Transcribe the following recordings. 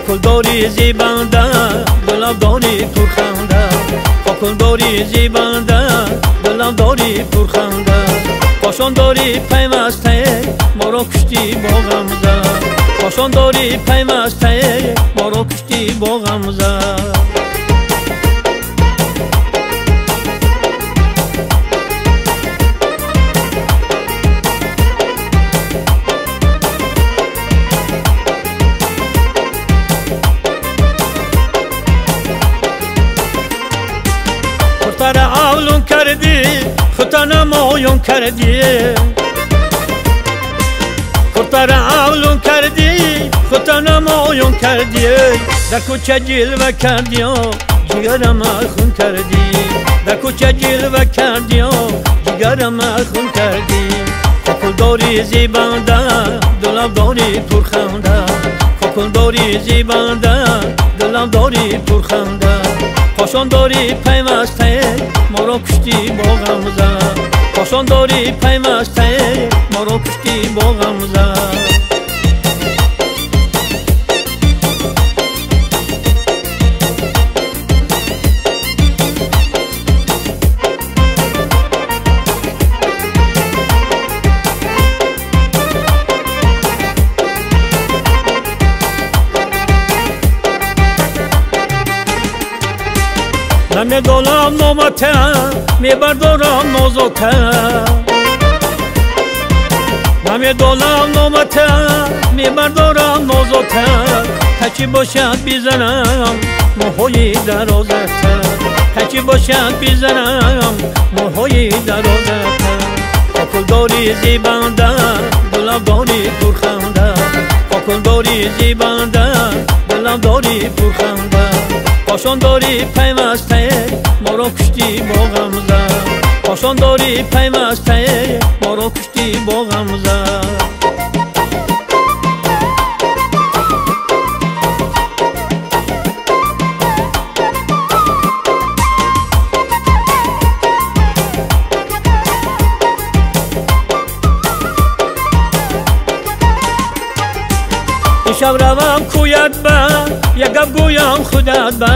کلداری زیبنده دلم داری پرخنده کلداری زیبنده دلم داری پرخنده پاشان داری پیمسته ما را کشتی با غمزه پاشان داری پیمسته ما را کشتی با غمزه خودتر اولون کردی خودتر نمایون کردی خودتر اولون کردی خودتر نمایون کردی در کوچه جلوه کردی جگرم خون کردی در کوچه جلوه کردی جگرم خون کردی کلداری زیبنده دلم داری پرخنده کلداری زیبنده دلم داری پرخنده پاشان داری پیمسته ما را کشتی با غمزه پاشان داری پیمسته ما را کشتی با غمزه نمیدانم نامته میبردارم نازته نمیدانم نامته میبردارم نازته هرچی باشد بیزنم موهای درازته هرچی باشد بیزنم موهای درازته کلداری زیبنده دلم داری پرخنده کلداری زیبنده دلم داری پرخنده پاشان داری پیمسته ما را کشتی با غمزه پاشان داری پیمسته ما را کشتی با غمزه شب روم کویت با یک گپ گویم خودت با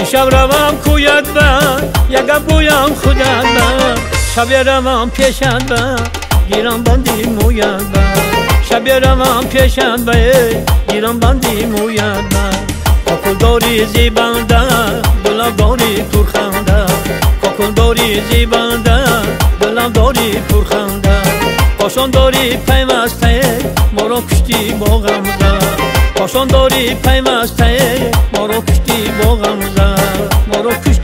شب روم کویت با یک گپ گویم خودت با شب روم پیشت با گیرم بندی مویت با شب روم پیشت با گیرم بندی مویت با کلداری زیبنده دلم داری پرخنده کلداری زیبنده دلم داری پرخنده پاشان داری پیمسته ما را کشتی با غمزه پاشان داری پیمسته ما را کشتی با غمزه ما را کشتی